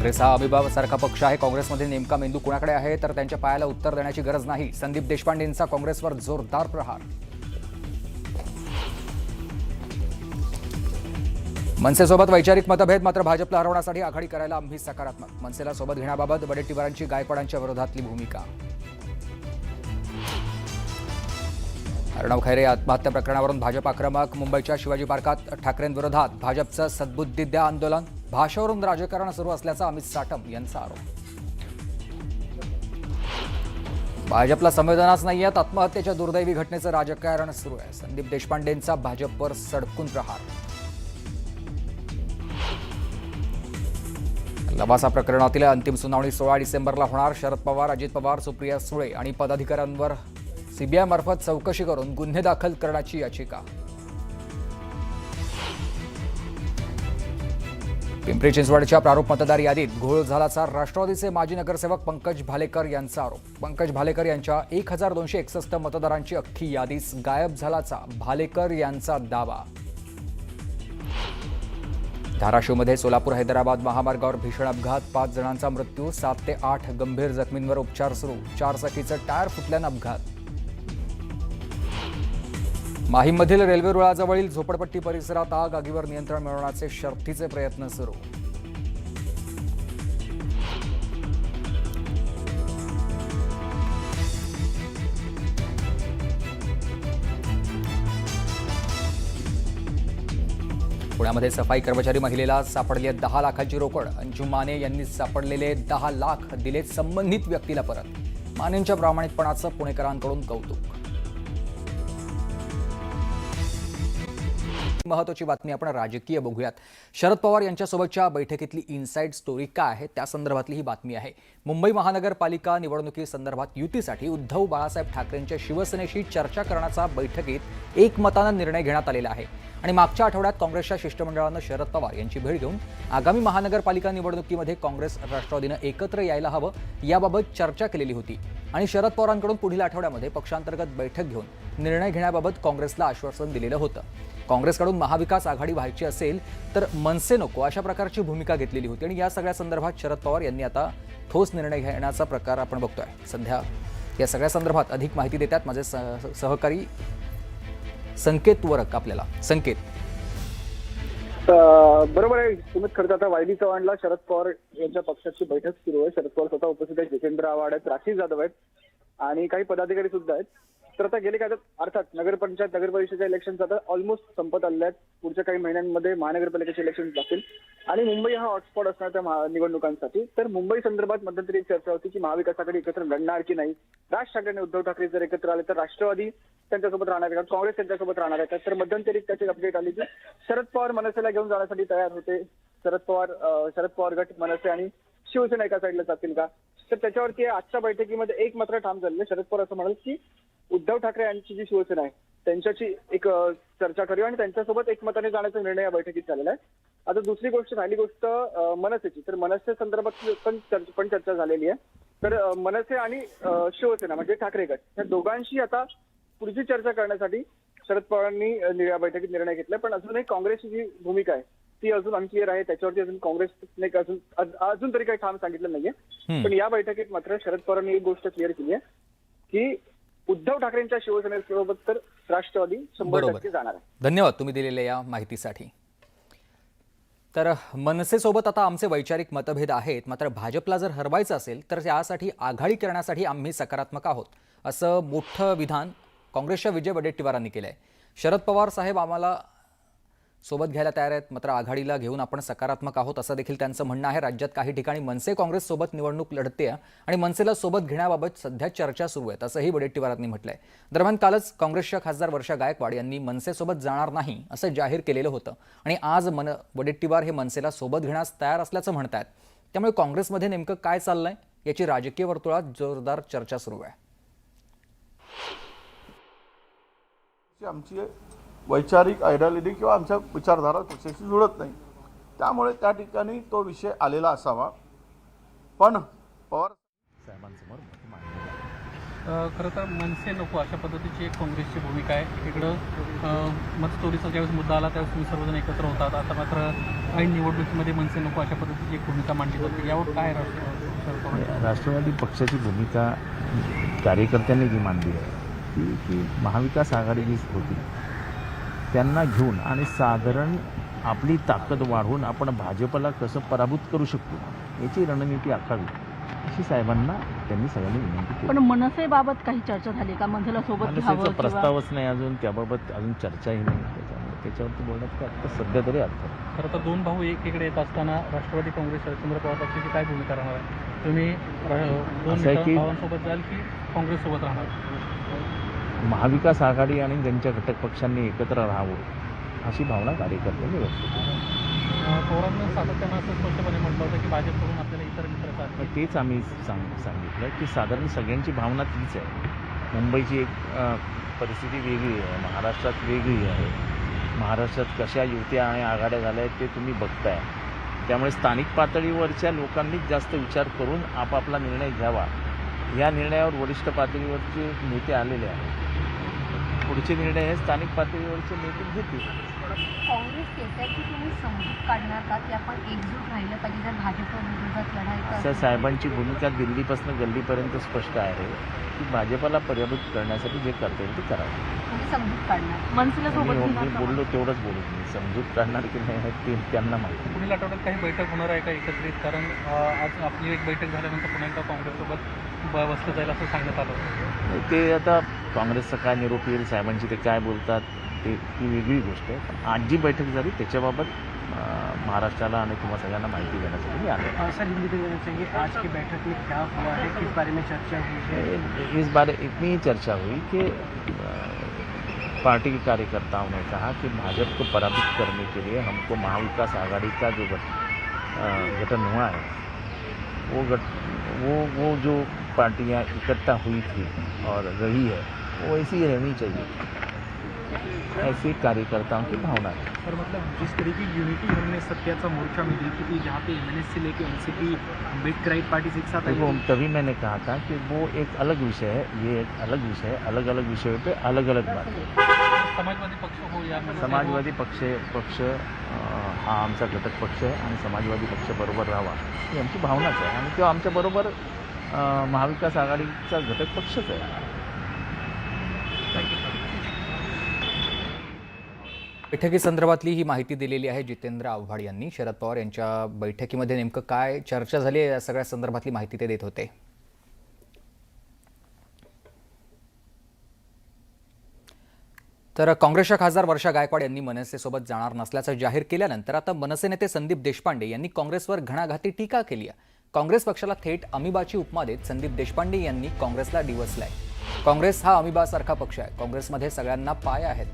काँग्रेस हा अमिबासारखा पक्ष आहे. काँग्रेसमध्ये नेमका मेंदू कुणाकडे आहे तर त्यांच्या पायाला उत्तर देण्याची गरज नाही. संदीप देशपांडेंचा काँग्रेसवर जोरदार प्रहार. मनसेसोबत वैचारिक मतभेद, मात्र भाजपला हरवण्यासाठी आघाडी करायला आम्ही सकारात्मक. मनसेला सोबत घेण्याबाबत वडेट्टीवारांची गायकवाडांच्या विरोधातली भूमिका. अर्णव खैरे आत्महत्या प्रकरणावरून भाजप आक्रमक. मुंबईच्या शिवाजी पार्कात ठाकरेंविरोधात भाजपचं सद्बुद्धी द्या आंदोलन. भाषावरून राजकारण सुरू असल्याचा अमित साटम यांचा आरोप. भाजपला संवेदनाच नाही आहेत. आत्महत्येच्या दुर्दैवी घटनेचं राजकारण सुरू आहे. संदीप देशपांडेंचा भाजपवर सडकून प्रहार. लवासा प्रकरणातील अंतिम सुनावणी 16 डिसेंबरला होणार. शरद पवार, अजित पवार, सुप्रिया सुळे आणि पदाधिकाऱ्यांवर सीबीआय मार्फत चौकशी करून गुन्हे दाखल करण्याची याचिका. पिंपरी चिंचवडच्या प्रारूप मतदार यादीत घोळ झाल्याचा राष्ट्रवादीचे माजी नगरसेवक पंकज भालेकर यांचा आरोप. पंकज भालेकर यांच्या 1261 मतदारांची अख्खी यादीच गायब झाल्याचा भालेकर यांचा दावा. धाराशिवमध्ये सोलापूर हैदराबाद महामार्गावर भीषण अपघात. 5 जणांचा मृत्यू, 7 ते 8 गंभीर जखमींवर उपचार सुरू. 4 चाकीचं टायर फुटल्यानं अपघात. माहीममधील रेल्वे रुळाजवळील झोपडपट्टी परिसरात आग. आगीवर नियंत्रण मिळवण्याचे शर्थीचे प्रयत्न सुरू. पुण्यामध्ये सफाई कर्मचारी महिलेला सापडली 10 लाखांची रोकड. अंजू माने यांनी सापडलेले 10 लाख दिलेत संबंधित व्यक्तीला परत. मानेंच्या प्रामाणिकपणाचं पुणेकरांकडून कौतुक. महत्त्वाची बातमी आपण राजकीय बघूयात. शरद पवार यांच्यासोबतच्या बैठकीतली इनसाइड स्टोरी काय आहे त्या संदर्भातली ही बातमी आहे. मुंबई महानगरपालिका निवडणुकीसंदर्भात युतीसाठी उद्धव बाळासाहेब ठाकरेंच्या शिवसेनेशी चर्चा करण्याचा बैठकीत एकमतानं निर्णय घेण्यात आलेला आहे. आणि मागच्या आठवड्यात काँग्रेसच्या शिष्टमंडळानं शरद पवार यांची भेट घेऊन आगामी महानगरपालिका निवडणुकीमध्ये काँग्रेस राष्ट्रवादीनं एकत्र यायला हवं याबाबत चर्चा केलेली होती. आणि शरद पवारांकडून पुढील आठवड्यामध्ये पक्षांतर्गत बैठक घेऊन निर्णय घेण्याबाबत काँग्रेसला आश्वासन दिलेलं होतं. काँग्रेसकडून महाविकास आघाडी व्हायची असेल तर मनसे नको अशा प्रकारची भूमिका घेतलेली होती. आणि या सगळ्या संदर्भात शरद पवार यांनी आता ठोस निर्णय घेण्याचा प्रकार आपण बघतोय. सध्या या सगळ्या संदर्भात अधिक माहिती देतात माझे सहकारी संकेत वरक आपल्याला. संकेत. बरोबर आहे सुमित. खरं तर आता वायदी चव्हाणला शरद पवार यांच्या पक्षाची बैठक सुरू आहे. शरद पवार स्वतः उपस्थित आहेत. जितेंद्र आव्हाड आहेत, राशी जाधव आहेत आणि काही पदाधिकारी सुद्धा आहेत. तर आता गेले काय अर्थात नगरपंचायत नगरपरिषदेच्या इलेक्शन आता ऑलमोस्ट संपत आलेले आहेत. पुढच्या काही महिन्यांमध्ये महानगरपालिकेचे इलेक्शन लागतील आणि मुंबई हा हॉटस्पॉट असणार त्या निवडणुकांसाठी. तर मुंबई संदर्भात मध्यंतरी एक चर्चा होती की महाविकास आघाडी एकत्र लढणार की नाही. राज ठाकरे आणि उद्धव ठाकरे जर एकत्र आले तर राष्ट्रवादी त्यांच्यासोबत राहणार आहे का, काँग्रेस त्यांच्यासोबत राहणार आहे का. तर मध्यंतरी त्याची अपडेट आली की शरद पवार मनसेला घेऊन जाण्यासाठी तयार होते. शरद पवार गट मनसे आणि शिवसेना एका साईडला जातील का. तर त्याच्यावरती आजच्या बैठकीमध्ये एक मात्र ठाम झालेलं. शरद पवार असं म्हणाल की उद्धव ठाकरे यांची जी शिवसेना आहे त्यांच्याशी एक चर्चा करूया आणि त्यांच्यासोबत एकमताने जाण्याचा निर्णय या बैठकीत झालेला आहे. आता दुसरी गोष्ट राहिली गोष्ट मनसेची. तर मनसे संदर्भात पण चर्चा झालेली आहे. तर मनसे आणि शिवसेना म्हणजे ठाकरे गट या दोघांशी आता पुढची चर्चा करण्यासाठी शरद पवारांनी या बैठकीत निर्णय घेतला. पण अजूनही काँग्रेसची जी भूमिका आहे ती अजून अनक्लिअर आहे. त्याच्यावरती अजून काँग्रेसने अजून तरी काही ठाम सांगितलं नाहीये. पण या बैठकीत मात्र शरद पवारांनी एक गोष्ट क्लिअर केली आहे की उद्धव ठाकरेंच्या शिवसेनेसोबत तर राष्ट्रवादी 100% जाणार आहे. धन्यवाद तुम्ही दिलेल्या या माहितीसाठी. तर मनसेसोबत आता आमचे वैचारिक मतभेद आहेत, मात्र भाजपला जर हरवायचं असेल तर त्यासाठी आघाडी करण्यासाठी आम्ही सकारात्मक आहोत असं मोठं विधान काँग्रेसच्या विजय वडेट्टीवारांनी केलं आहे. शरद पवार साहेब आम्हाला सोबत घ्यायला तयार आहेत, मात्र आघाडीला घेऊन आपण सकारात्मक आहोत असं देखील त्यांचं म्हणणं आहे. राज्यात काही ठिकाणी मनसे काँग्रेस सोबत निवडणूक लढते आणि मनसेला सोबत घेण्याबाबत सध्या चर्चा सुरू आहेत असंही वडेट्टीवारांनी म्हटलंय. दरम्यान कालच काँग्रेसच्या खासदार वर्षा गायकवाड यांनी मनसेसोबत जाणार नाही असं जाहीर केलेलं होतं आणि आज वडेट्टीवार हे मनसेला सोबत घेण्यास तयार असल्याचं म्हणतात. त्यामुळे काँग्रेसमध्ये नेमकं काय चाललंय याची राजकीय वर्तुळात जोरदार चर्चा सुरू आहे. आमची वैचारिक आयडियॉलॉजी किंवा आमच्या विचारधारा पक्षाशी जुळत नाही, त्यामुळे त्या ठिकाणी तो विषय आलेला असावा. पण पवार साहेबांसमोर खरं तर मनसे नको अशा पद्धतीची एक काँग्रेसची भूमिका आहे. इकडं मतचोरीचा ज्यावेळेस मुद्दा आला त्यावेळेस तुम्ही सर्वजण एकत्र होतात. आता मात्र ऐन निवडणुकीमध्ये मनसे नको अशा पद्धतीची एक भूमिका मांडली जाते. यावर काय राष्ट्रवादी पक्षाची भूमिका कार्यकर्त्यांनी जी मांडली आहे की महाविकास आघाडी जी होती त्यांना घेऊन आणि साधारण आपली ताकद वाढवून आपण भाजपला कसं पराभूत करू शकतो याची रणनीती आखावी अशी साहेबांना त्यांनी सगळ्यांनी विनंती केली. पण मनसेबाबत काही चर्चा झाली का? मनसेला सोबत घ्यावं मनसेचा किंवा- प्रस्तावच नाही अजून, त्याबाबत अजून चर्चाही नाही. त्याच्यामुळे त्याच्यावरती बोलण्यात काय आता सध्या तरी अर्थ नाही. खरं तर दोन भाऊ एकीकडे येत असताना राष्ट्रवादी काँग्रेस शरदचंद्र पवार पक्षाची काय भूमिका राहणार आहे? तुम्ही दोन असं आहे की- भावांसोबत जाल की काँग्रेससोबत राहणार? महाविकास आघाडी आणि त्यांच्या घटक पक्षांनी एकत्र राहावं अशी भावना कार्यकर्त्यांनी व्यक्त केली. पवारांनी सातत्यानं असं स्पष्टपणे म्हटलं होतं की भाजपकडून आपल्याला इतर मित्र साथ मग तेच आम्ही सांगितलं की साधारण सगळ्यांची भावना तीच आहे. मुंबईची एक परिस्थिती वेगळी आहे, महाराष्ट्रात वेगळी आहे. महाराष्ट्रात कशा युत्या आणि आघाड्या झाल्या आहेत ते तुम्ही बघताय. त्यामुळे स्थानिक पातळीवरच्या लोकांनीच जास्त विचार करून आपापला निर्णय घ्यावा. या निर्णयावर वरिष्ठ पातळीवरचे नेते आलेले आहेत. पुढचे निर्णय हे स्थानिक पातळीवरचे नेते घेतील. काँग्रेस नेत्याची तुम्ही समजूत काढणार का की आपण एकजूट राहिलं पाहिजे जर भाजप विरोधात लढायचं असं असेल? साहेबांची भूमिका दिल्लीपासून गल्लीपर्यंत स्पष्ट आहे की भाजपला पराभूत करण्यासाठी जे करता येईल ते करावं. तुम्ही समजूत काढणार मनसेला सोबत मी घेणार का? बोललो तेवढंच बोलू. मी समजूत काढणार की नाही ते त्यांना माहिती. पुढील आठवड्यात काही बैठक होणार आहे का एकत्रित? कारण आज आपली एक बैठक झाल्यानंतर पुन्हा एकदा काँग्रेससोबत बसलं जाईल असं सांगण्यात आलं. ते आता काँग्रेसचा काय निरोप येईल, साहेबांची ते काय बोलतात ते ती वेगळी गोष्ट आहे. पण आज जी बैठक झाली त्याच्याबाबत महाराष्ट्राला आणि तुम्हा सगळ्यांना माहिती देण्यासाठी मी आलो. सर हिंदी में कहना चाहिए आज की बैठक में क्या हुआ है, किस बारे में चर्चा हुई है? इस बारे इतनी ही चर्चा हुई कि पार्टी के कार्यकर्ताओं ने कहा कि भाजपा को पराजित करने के लिए हमको महाविकास आघाड़ी का जो गठन हुआ है वो जो पार्टियां इकट्ठा हुई थी और रही है वो ऐसी ही रहनी चाहिए. ऐसी कार्यकर्ताओं की भावना है. सर मतलब जिस तरीके की यूनिटी हमने सत्याचा मोर्चा में देखी थी जहाँ पे एमएनएस से लेके एनसीपी अम्बेडकराइट पार्टी एक साथ आई देखो थी. तभी मैंने कहा था कि वो एक अलग विषय है, ये एक अलग विषय है. अलग अलग विषयों पे अलग अलग बातें. समाजवादी पक्ष हो या मनसे हो, समाजवादी पक्ष हा आमचा घटक पक्ष आहे आणि समाजवादी पक्ष बरोबर राहावा ही आमची भावनाच आहे आणि तो आमच्याबरोबर महाविकास आघाडीचा घटक पक्षच आहे. बैठकीसंदर्भातली ही माहिती दिलेली आहे जितेंद्र आव्हाड यांनी. शरद पवार यांच्या बैठकीमध्ये नेमकं काय चर्चा झाली आहे या सगळ्या संदर्भातली माहिती ते देत होते. तर काँग्रेसच्या खासदार वर्षा गायकवाड यांनी मनसेसोबत जाणार नसल्याचं जाहीर केल्यानंतर आता मनसे नेते संदीप देशपांडे यांनी काँग्रेसवर घणाघाती टीका केली आहे. काँग्रेस पक्षाला थेट अमिबाची उपमा देत संदीप देशपांडे यांनी काँग्रेसला डिवचलंय. काँग्रेस हा अमिबासारखा पक्ष आहे. काँग्रेसमध्ये सगळ्यांना पाय आहेत,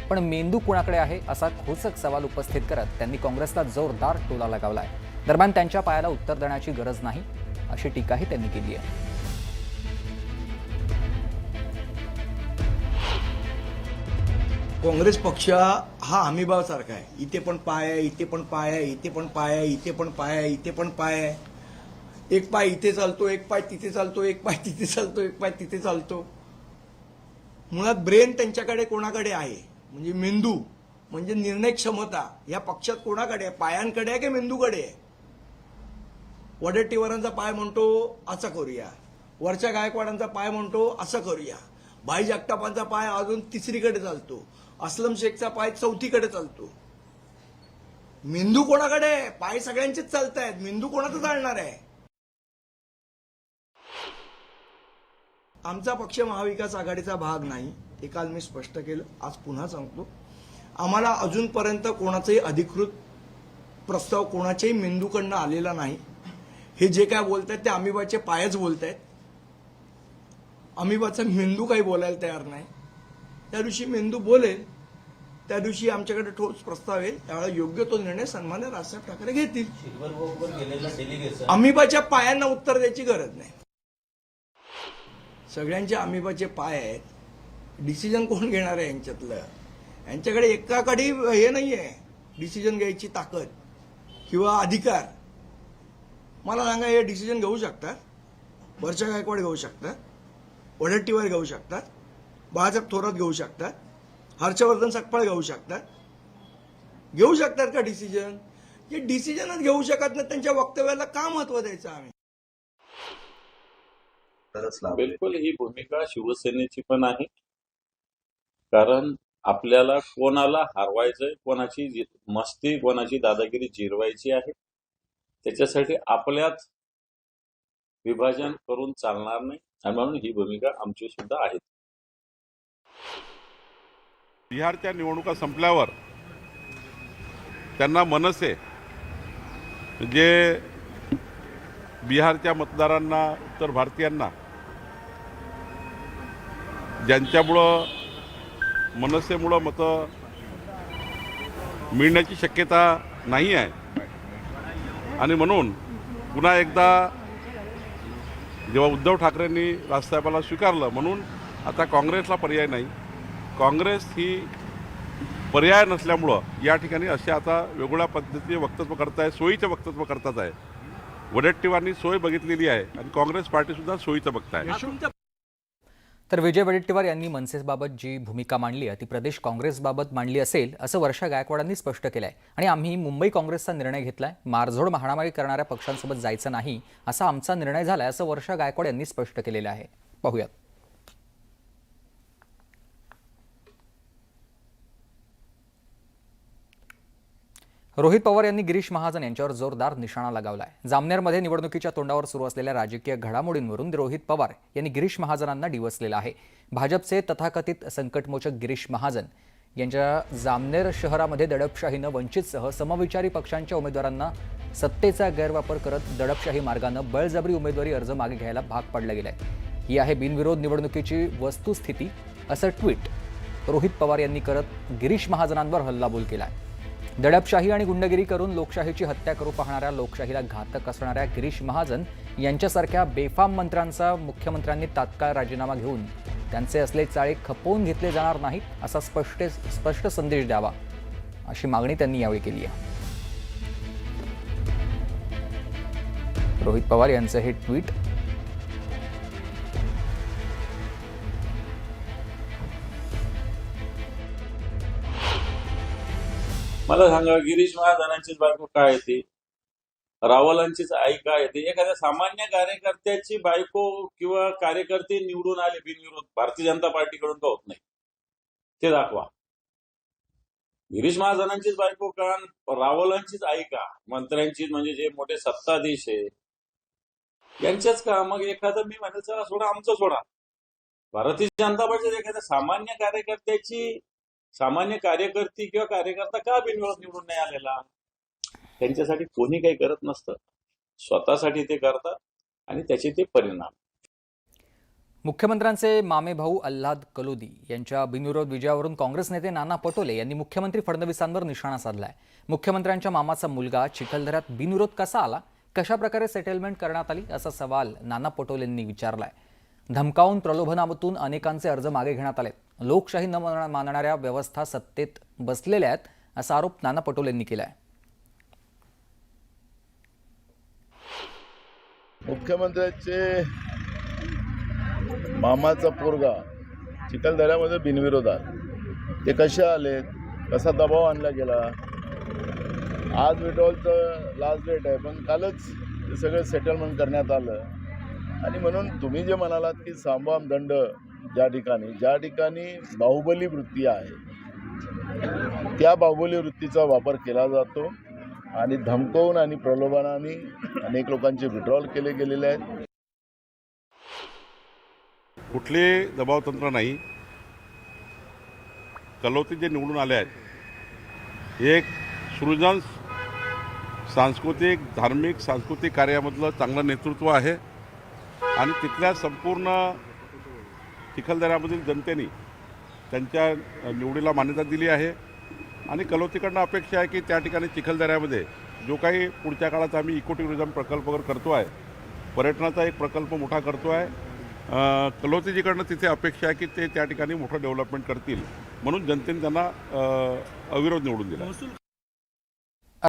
पण मेंदू कुणाकडे आहे असा खोचक सवाल उपस्थित करत त्यांनी काँग्रेसला जोरदार टोला लगावलाय. दरम्यान त्यांच्या पायाला उत्तर देण्याची गरज नाही अशी टीकाही त्यांनी केली आहे. काँग्रेस पक्ष हा हमीभावासारखा आहे. इथे पण पाय आहे, इथे पण पाय आहे, इथे पण पाय आहे, इथे पण पाय आहे, इथे पण पाय आहे. एक पाय इथे चालतो, एक पाय तिथे चालतो, एक पाय तिथे चालतो, एक पाय तिथे चालतो. मुळात ब्रेन त्यांच्याकडे कोणाकडे आहे म्हणजे मेंदू म्हणजे निर्णय क्षमता या पक्षात कोणाकडे आहे? पायांकडे आहे की मेंदूकडे आहे? वडेट्टीवारांचा पाय म्हणतो असं करूया, वरच्या गायकवाडांचा पाय म्हणतो असं करूया, भाई जगतापांचा पाय अजून तिसरीकडे चालतो, अस्लम शेखचा पाय चौथीकडे चालतो. मेंदू कोणाकडे आहे? पाय सगळ्यांचेच चालत आहेत, मेंदू कोणाचा चालणार आहे? आमचा पक्ष महाविकास आघाडीचा भाग नाही हे काल मी स्पष्ट केलं, आज पुन्हा सांगतो. आम्हाला अजूनपर्यंत कोणाचाही अधिकृत प्रस्ताव कोणाच्याही मेंदूकडनं आलेला नाही. हे जे काय बोलतायत ते अमिबाचे पायच बोलतायत. अमिबाचा मेंदू काही बोलायला तयार नाही. त्या दिवशी मेंदू बोलेल त्या दिवशी आमच्याकडे ठोस प्रस्ताव येईल, त्यावेळेला योग्य तो निर्णय सन्मान्य राजसाहेब ठाकरे घेतील. अमिबाच्या पायांना उत्तर द्यायची गरज नाही. सगळ्यांचे अमिबाचे पाय आहेत. डिसिजन कोण घेणार आहे यांच्यातलं? यांच्याकडे एकाकडे हे नाहीये डिसिजन घ्यायची ताकद किंवा अधिकार. मला सांगा, हे डिसिजन घेऊ शकतात? वर्षा गायकवाड घेऊ शकतात, वडेट्टीवार घेऊ शकतात, बाळासाहेब थोरात घेऊ शकतात, हर्षवर्धन सकपाळ घेऊ शकतात का डिसिजन? जे डिसिजनच घेऊ शकत नाही त्यांच्या वक्तव्याला का महत्व द्यायचं आम्ही? बिलकुल ही भूमिका शिवसेनेची पण आहे, कारण आपल्याला कोणाला हरवायचंय, कोणाची मस्ती, कोणाची दादागिरी जिरवायची आहे. त्याच्यासाठी आपल्यात विभाजन करून चालणार नाही आणि म्हणून ही भूमिका आमची सुद्धा आहे. बिहारच्या निवडणुका संपल्यावर त्यांना मनसे जे बिहारच्या मतदारांना, उत्तर भारतीयांना ज्यांच्यामुळं मनसेमुळं मतं मिळण्याची शक्यता नाही आहे आणि म्हणून पुन्हा एकदा जेव्हा उद्धव ठाकरेंनी राजसाहेबाला स्वीकारलं म्हणून आता काँग्रेसला पर्याय नाही. काँग्रेस ही पर्याय नसल्यामुळं या ठिकाणी असे आता वेगवेगळ्या पद्धतीचे वक्तव्य करताय, सोयीचं वक्तव्य करतात आहे. वडेट्टीवारांनी सोय बघितलेली आहे आणि काँग्रेस पार्टीसुद्धा सोयीचं बघताय. तर विजय वडेट्टीवार यांनी मनसेबाबत जी भूमिका मांडली आहे ती प्रदेश काँग्रेसबाबत मांडली असेल असं वर्षा गायकवाडांनी स्पष्ट केलं आहे. आणि आम्ही मुंबई काँग्रेसचा निर्णय घेतलाय, मारझोड हाणामारी करणाऱ्या पक्षांसोबत जायचं नाही असा आमचा निर्णय झालाय असं वर्षा गायकवाड यांनी स्पष्ट केलेलं आहे. पाहूयात. रोहित पवार यांनी गिरीश महाजन यांच्यावर जोरदार निशाणा लगावलाय. जामनेरमध्ये निवडणुकीच्या तोंडावर सुरू असलेल्या राजकीय घडामोडींवरून रोहित पवार यांनी गिरीश महाजनांना डिवचलेलं आहे. भाजपचे तथाकथित संकटमोचक गिरीश महाजन यांच्या जामनेर शहरामध्ये दडपशाहीनं वंचितसह समविचारी पक्षांच्या उमेदवारांना सत्तेचा गैरवापर करत दडपशाही मार्गानं बळजबरी उमेदवारी अर्ज मागे घ्यायला भाग पाडलं गेलंय. ही आहे बिनविरोध निवडणुकीची वस्तुस्थिती असं ट्विट रोहित पवार यांनी करत गिरीश महाजनांवर हल्लाबोल केलाय. दडपशाही आणि गुंडगिरी करून लोकशाहीची हत्या करू पाहणाऱ्या, लोकशाहीला घातक असणाऱ्या गिरीश महाजन यांच्यासारख्या बेफाम मंत्र्यांचा मुख्यमंत्र्यांनी तात्काळ राजीनामा घेऊन त्यांचे असले चाळे खपवून घेतले जाणार नाहीत असा स्पष्ट संदेश द्यावा अशी मागणी त्यांनी यावेळी केली आहे. रोहित पवार यांचं हे ट्विट मला सांगा, गिरीश महाजनांचीच बायको काय येते, रावलांचीच आई काय येते? एखाद्या सामान्य कार्यकर्त्याची बायको किंवा कार्यकर्ते निवडून आले बिनविरोध भारतीय जनता पार्टीकडून का होत नाही ते दाखवा. गिरीश महाजनांचीच बायको का, रावलांचीच आई का, मंत्र्यांचीच म्हणजे जे मोठे सत्ताधीश आहे यांच्याच का? मग एखादं मी म्हणेल चला सोडा, आमचं सोडा. भारतीय जनता पार्टीच्या एखाद्या सामान्य कार्यकर्त्याची, सामान्य कार्यकर्ती किंवा कार्यकर्ता का बिनविरोध निवडून नाही आलेला? त्यांच्यासाठी कोणी काही करत नसतं, स्वतःसाठी ते करतात आणि त्याचे ते परिणाम. मुख्यमंत्र्यांचे मामे भाऊ अल्हाद कलोदी यांच्या बिनविरोध विजयावरून काँग्रेस नेते नाना पटोले यांनी मुख्यमंत्री फडणवीसांवर निशाणा साधलाय. मुख्यमंत्र्यांच्या मामाचा मुलगा चिखलदऱ्यात बिनविरोध कसा आला, कशा प्रकारे सेटलमेंट करण्यात आली असा सवाल नाना पटोलेंनी विचारलाय. धमकावून, प्रलोभनातून अनेकांचे अर्ज मागे घेण्यात आलेत. लोकशाही न मानणाऱ्या व्यवस्था सत्तेत बसलेल्या आहेत असा आरोप नाना पटोलेंनी केलाय. मुख्यमंत्र्यांचे मामाचा पोरगा चिखलदऱ्यामध्ये बिनविरोध आले. ते कसे आलेत, कसा दबाव आणला गेला? आज विड्रॉलचं लास्ट डेट आहे, पण कालच ते सगळं सेटलमेंट करण्यात आलं. आणि म्हणून तुम्ही जे म्हणालात की सामवाम दंड ज्या ठिकाणी बाहुबली वृत्ती आहे त्या बाहुबली वृत्तीचा वापर केला जातो आणि धमकवून आणि प्रलोभनाने अनेक लोकांचे विड्रॉल केले गेलेले आहेत. कुठले दबावतंत्र नाही. कलोती जे निवडून आले आहेत एक सृजन सांस्कृतिक, धार्मिक, सांस्कृतिक कार्यामधलं चांगलं नेतृत्व आहे आणि तिथल्या संपूर्ण चिखलदऱ्यामधील जनतेने त्यांच्या निवडीला मान्यता दिली आहे. आणि कलोतीकडनं अपेक्षा आहे की त्या ठिकाणी चिखलदऱ्यामध्ये जो काही पुढच्या काळात आम्ही इको टुरिझम प्रकल्प वगैरे करतो आहे, पर्यटनाचा एक प्रकल्प मोठा करतो आहे, कलोतीजीकडनं तिथे अपेक्षा आहे की ते त्या ठिकाणी मोठं डेव्हलपमेंट करतील म्हणून जनतेने त्यांना अविरोध निवडून दिला.